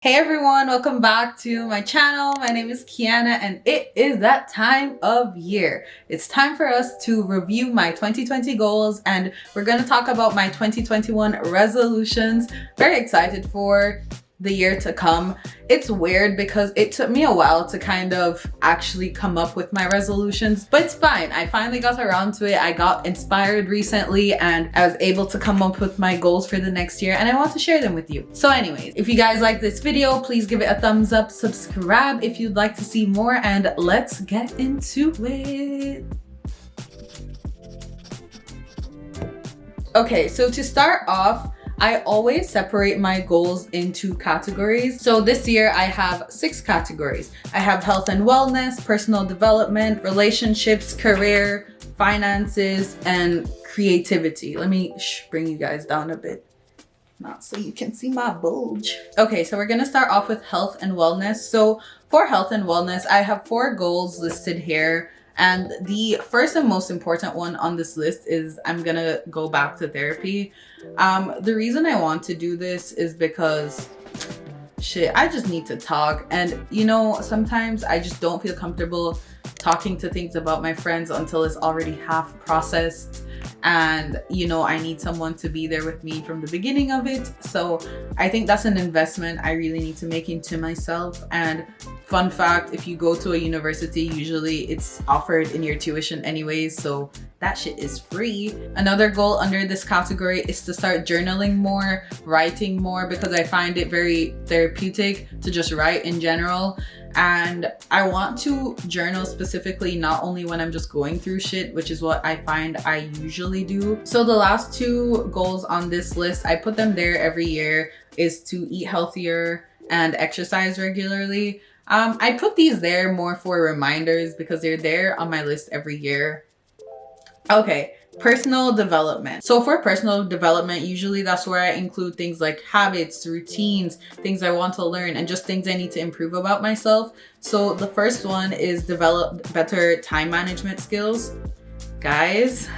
Hey everyone, welcome back to my channel. My name is Kiana and it is that time of year. It's time for us to review my 2020 goals and we're going to talk about my 2021 resolutions. Very excited for the year to come. It's weird because it took me a while to kind of actually come up with my resolutions, but it's fine. I finally got around to it. I got inspired recently and I was able to come up with my goals for the next year and I want to share them with you. So anyways, if you guys like this video, please give it a thumbs up, subscribe if you'd like to see more, and let's get into it. Okay, so to start off, I always separate my goals into categories. So this year I have 6 categories. I have health and wellness, personal development, relationships, career, finances, and creativity. Let me bring you guys down a bit, not so you can see my bulge. Okay, so we're gonna start off with health and wellness. So for health and wellness, I have 4 goals listed here. And the first and most important one on this list is I'm gonna go back to therapy. The reason I want to do this is because I just need to talk. And you know, sometimes I just don't feel comfortable talking to things about my friends until it's already half processed. And you know, I need someone to be there with me from the beginning of it. So I think that's an investment I really need to make into myself. And fun fact, if you go to a university, usually it's offered in your tuition anyways, so that shit is free. Another goal under this category is to start journaling more, writing more, because I find it very therapeutic to just write in general. And I want to journal specifically not only when I'm just going through shit, which is what I find I usually do. So the last 2 goals on this list, I put them there every year, is to eat healthier and exercise regularly. I put these there more for reminders because they're there on my list every year. Okay, personal development. So for personal development, usually that's where I include things like habits, routines, things I want to learn, and just things I need to improve about myself. So the first one is develop better time management skills. Guys,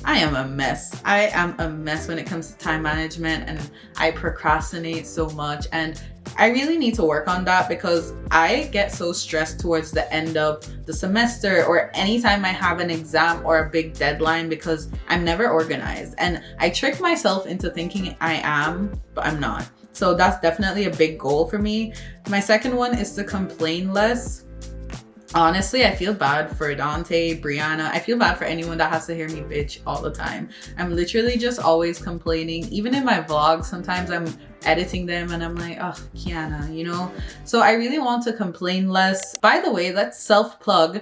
I am a mess. I am a mess when it comes to time management, and I procrastinate so much, and I really need to work on that because I get so stressed towards the end of the semester or anytime I have an exam or a big deadline because I'm never organized. And I trick myself into thinking I am, but I'm not. So that's definitely a big goal for me. My second one is to complain less. Honestly, I feel bad for Dante, Brianna. I feel bad for anyone that has to hear me bitch all the time. I'm literally just always complaining. Even in my vlogs, sometimes I'm editing them and I'm like, oh, Kiana, you know? So I really want to complain less. By the way, let's self-plug.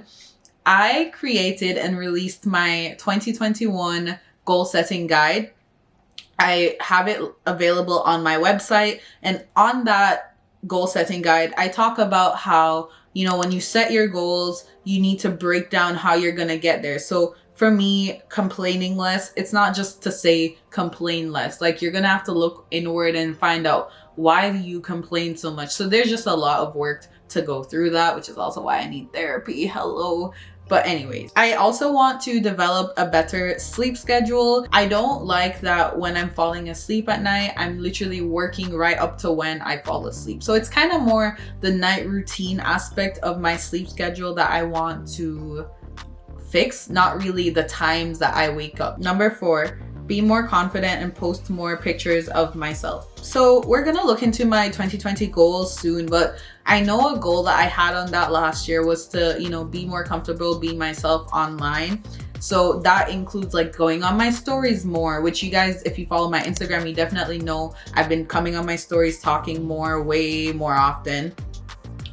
I created and released my 2021 goal setting guide. I have it available on my website. And on that goal setting guide, I talk about how, you know, when you set your goals, you need to break down how you're going to get there. So for me, complaining less, it's not just to say complain less. Like, you're going to have to look inward and find out, why do you complain so much? So there's just a lot of work to go through that, which is also why I need therapy. Hello. But anyways, I also want to develop a better sleep schedule. I don't like that when I'm falling asleep at night, I'm literally working right up to when I fall asleep. So it's kind of more the night routine aspect of my sleep schedule that I want to fix, not really the times that I wake up. Number 4, be more confident and post more pictures of myself. So we're gonna look into my 2020 goals soon, but I know a goal that I had on that last year was to, you know, be more comfortable being myself online. So that includes like going on my stories more, which you guys, if you follow my Instagram, you definitely know I've been coming on my stories talking more, way more often.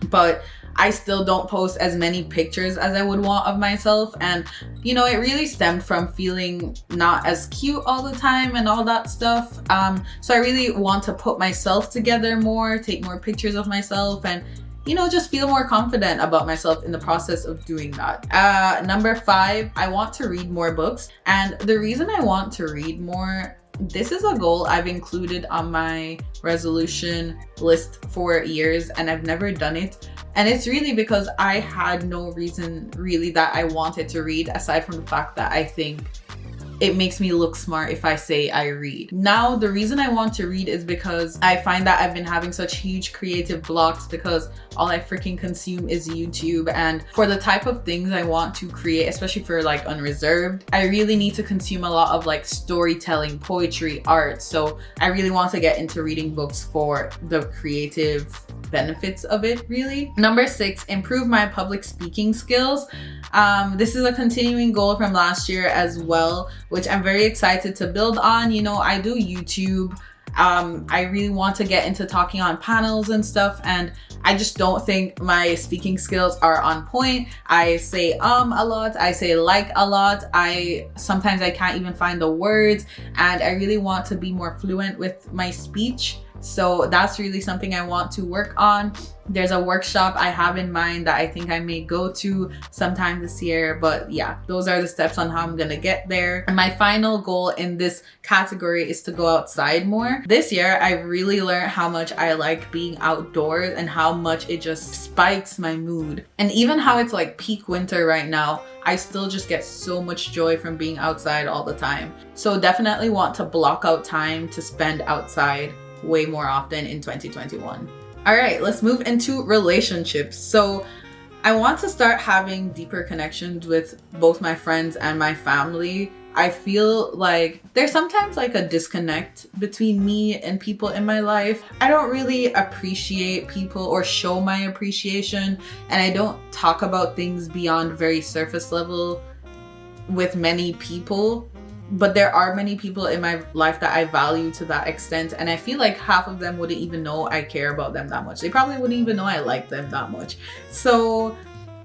But I still don't post as many pictures as I would want of myself. And, you know, it really stemmed from feeling not as cute all the time and all that stuff. So I really want to put myself together more, take more pictures of myself, and, you know, just feel more confident about myself in the process of doing that. Number 5, I want to read more books. And the reason I want to read more, this is a goal I've included on my resolution list for years and I've never done it. And it's really because I had no reason really that I wanted to read, aside from the fact that I think it makes me look smart if I say I read. Now, the reason I want to read is because I find that I've been having such huge creative blocks because all I freaking consume is YouTube. And for the type of things I want to create, especially for like unreserved, I really need to consume a lot of like storytelling, poetry, art. So I really want to get into reading books for the creative benefits of it, really. Number 6, improve my public speaking skills. This is a continuing goal from last year as well, which I'm very excited to build on. You know, I do YouTube. I really want to get into talking on panels and stuff, and I just don't think my speaking skills are on point. I say a lot, I say like a lot, sometimes I can't even find the words, and I really want to be more fluent with my speech. So that's really something I want to work on. There's a workshop I have in mind that I think I may go to sometime this year, but yeah, those are the steps on how I'm gonna get there. And my final goal in this category is to go outside more. This year, I really learned how much I like being outdoors and how much it just spikes my mood. And even how it's like peak winter right now, I still just get so much joy from being outside all the time. So definitely want to block out time to spend outside way more often in 2021. All right, let's move into relationships. So I want to start having deeper connections with both my friends and my family. I feel like there's sometimes like a disconnect between me and people in my life. I don't really appreciate people or show my appreciation, and I don't talk about things beyond very surface level with many people. But there are many people in my life that I value to that extent, and I feel like half of them wouldn't even know I care about them that much. They probably wouldn't even know I like them that much. So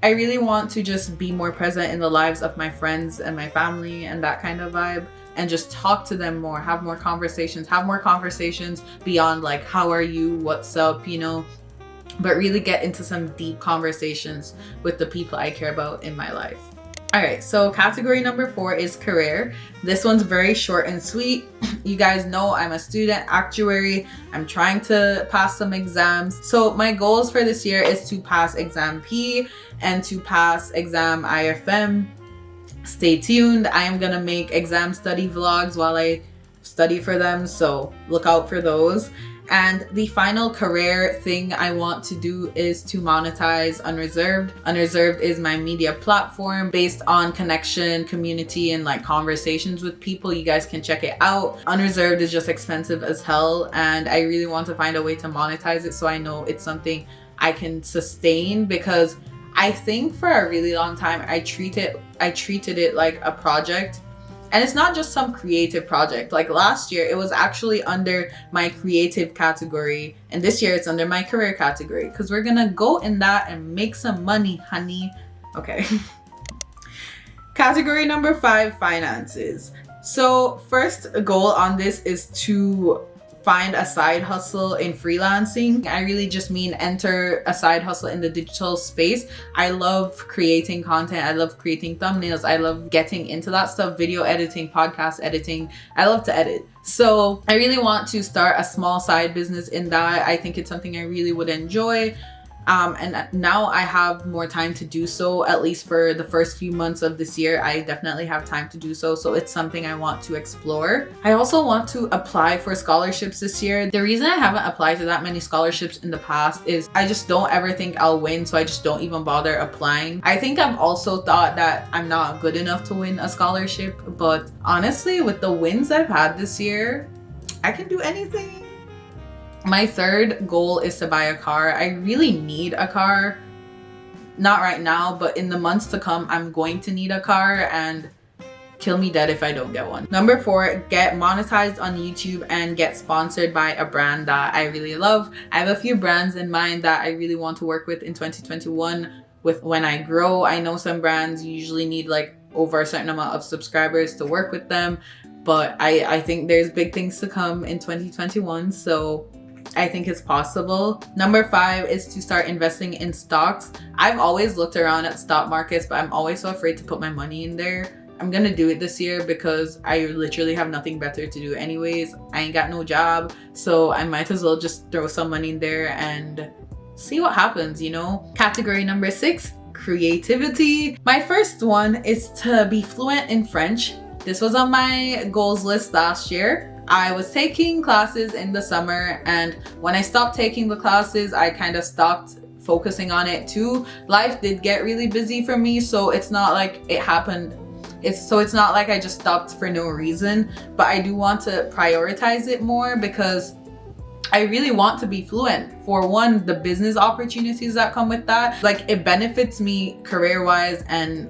I really want to just be more present in the lives of my friends and my family and that kind of vibe, and just talk to them more, have more conversations beyond like, how are you, what's up, you know, but really get into some deep conversations with the people I care about in my life. All right, so category number 4 is career. This one's very short and sweet. You guys know I'm a student actuary. I'm trying to pass some exams. So my goals for this year is to pass exam P and to pass exam IFM. Stay tuned. I am gonna make exam study vlogs while I study for them, so look out for those. And the final career thing I want to do is to monetize Unreserved. Unreserved is my media platform based on connection, community, and like conversations with people. You guys can check it out. Unreserved is just expensive as hell, and I really want to find a way to monetize it so I know it's something I can sustain, because I think for a really long time I treated it like a project. And it's not just some creative project. Like last year, it was actually under my creative category. And this year, it's under my career category. Because we're going to go in that and make some money, honey. Okay. Category number 5, finances. So first goal on this is to find a side hustle in freelancing. I really just mean enter a side hustle in the digital space. I love creating content. I love creating thumbnails. I love getting into that stuff, video editing, podcast editing. I love to edit. So I really want to start a small side business in that. I think it's something I really would enjoy. And now I have more time to do so, at least for the first few months of this year. I definitely have time to do so. So it's something I want to explore. I also want to apply for scholarships this year. The reason I haven't applied to that many scholarships in the past is I just don't ever think I'll win. So I just don't even bother applying. I think I've also thought that I'm not good enough to win a scholarship. But honestly, with the wins I've had this year, I can do anything. My third goal is to buy a car. I really need a car. Not right now, but in the months to come, I'm going to need a car, and kill me dead if I don't get one. Number 4, get monetized on YouTube and get sponsored by a brand that I really love. I have a few brands in mind that I really want to work with in 2021 with when I grow. I know some brands usually need like over a certain amount of subscribers to work with them, but I think there's big things to come in 2021. So I think it's possible. Number 5 is to start investing in stocks. I've always looked around at stock markets, but I'm always so afraid to put my money in there. I'm gonna do it this year because I literally have nothing better to do anyways. I ain't got no job, so I might as well just throw some money in there and see what happens, you know? Category number 6, creativity. My first one is to be fluent in French. This was on my goals list last year. I was taking classes in the summer, and when I stopped taking the classes, I kind of stopped focusing on it too. Life did get really busy for me, so it's not like it happened. It's not like I just stopped for no reason, but I do want to prioritize it more because I really want to be fluent. For one, the business opportunities that come with that, like it benefits me career-wise and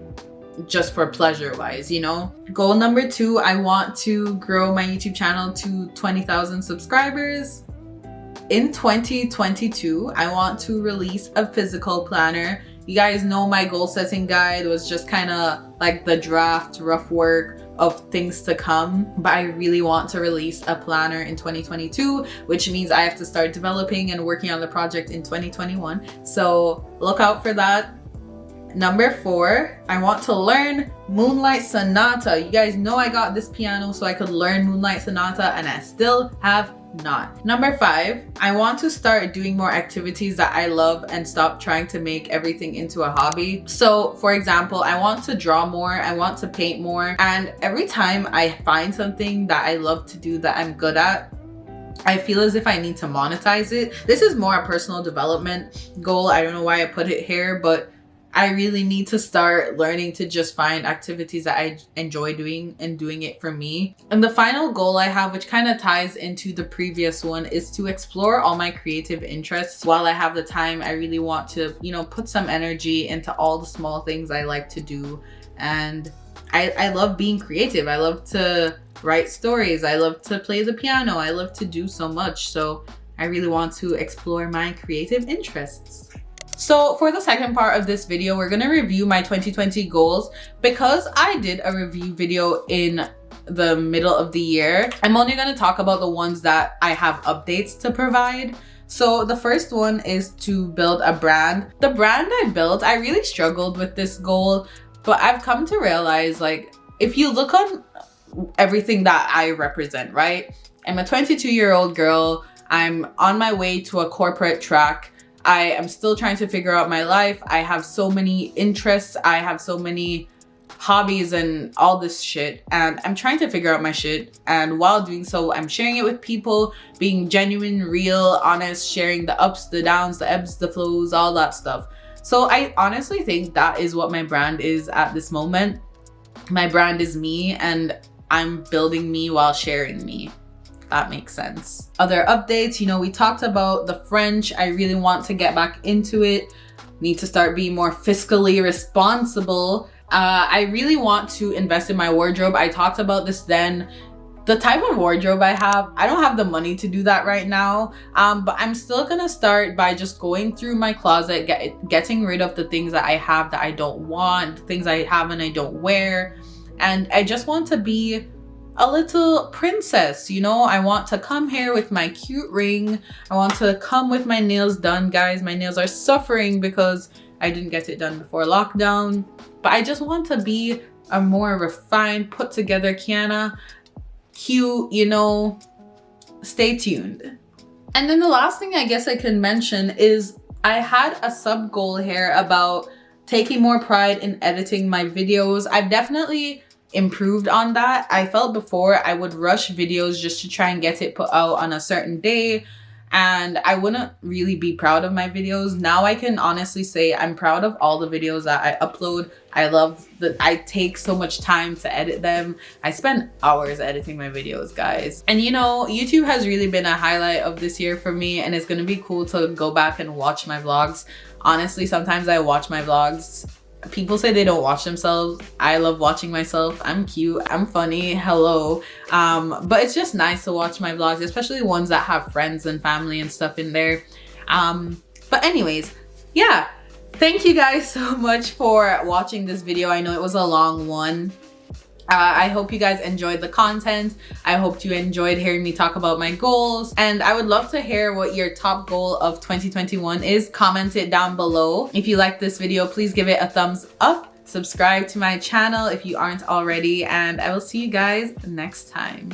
just for pleasure-wise, you know? Goal number 2, I want to grow my YouTube channel to 20,000 subscribers. In 2022, I want to release a physical planner. You guys know my goal setting guide was just kind of like the draft, rough work of things to come, but I really want to release a planner in 2022, which means I have to start developing and working on the project in 2021. So look out for that. Number 4, I want to learn Moonlight Sonata. You guys know I got this piano so I could learn Moonlight Sonata, and I still have not. Number 5, I want to start doing more activities that I love and stop trying to make everything into a hobby. So for example, I want to draw more, I want to paint more, and every time I find something that I love to do that I'm good at, I feel as if I need to monetize it. This is more a personal development goal. I don't know why I put it here, but I really need to start learning to just find activities that I enjoy doing and doing it for me. And the final goal I have, which kind of ties into the previous one, is to explore all my creative interests. While I have the time, I really want to, you know, put some energy into all the small things I like to do. And I love being creative. I love to write stories. I love to play the piano. I love to do so much. So I really want to explore my creative interests. So for the second part of this video, we're gonna review my 2020 goals. Because I did a review video in the middle of the year, I'm only gonna talk about the ones that I have updates to provide. So the first one is to build a brand. The brand I built, I really struggled with this goal, but I've come to realize, like, if you look on everything that I represent, right? I'm a 22-year-old girl. I'm on my way to a corporate track. I am still trying to figure out my life. I have so many interests. I have so many hobbies and all this shit. And I'm trying to figure out my shit. And while doing so, I'm sharing it with people, being genuine, real, honest, sharing the ups, the downs, the ebbs, the flows, all that stuff. So I honestly think that is what my brand is at this moment. My brand is me, and I'm building me while sharing me. That makes sense. Other updates, you know, we talked about the French. I really want to get back into it. Need to start being more fiscally responsible. I really want to invest in my wardrobe. I talked about this then. The type of wardrobe I have, I don't have the money to do that right now. But I'm still gonna start by just going through my closet, getting rid of the things that I have that I don't want, things I have and I don't wear. And I just want to be a little princess, you know? I want to come here with my cute ring. I want to come with my nails done, guys. My nails are suffering because I didn't get it done before lockdown. But I just want to be a more refined, put together Kiana. Cute, you know? Stay tuned. And then the last thing I guess I can mention is I had a sub goal here about taking more pride in editing my videos. I've definitely improved on that. I felt before I would rush videos just to try and get it put out on a certain day, and I wouldn't really be proud of my videos. Now I can honestly say I'm proud of all the videos that I upload. I love that I take so much time to edit them. I spend hours editing my videos, guys. And you know, YouTube has really been a highlight of this year for me, and it's gonna be cool to go back and watch my vlogs. Honestly, sometimes I watch my vlogs. People say they don't watch themselves. I love watching myself. I'm cute, I'm funny, hello. But it's just nice to watch my vlogs, especially ones that have friends and family and stuff in there. But anyways, yeah. Thank you guys so much for watching this video. I know it was a long one. I hope you guys enjoyed the content. I hope you enjoyed hearing me talk about my goals. And I would love to hear what your top goal of 2021 is. Comment it down below. If you like this video, please give it a thumbs up. Subscribe to my channel if you aren't already. And I will see you guys next time.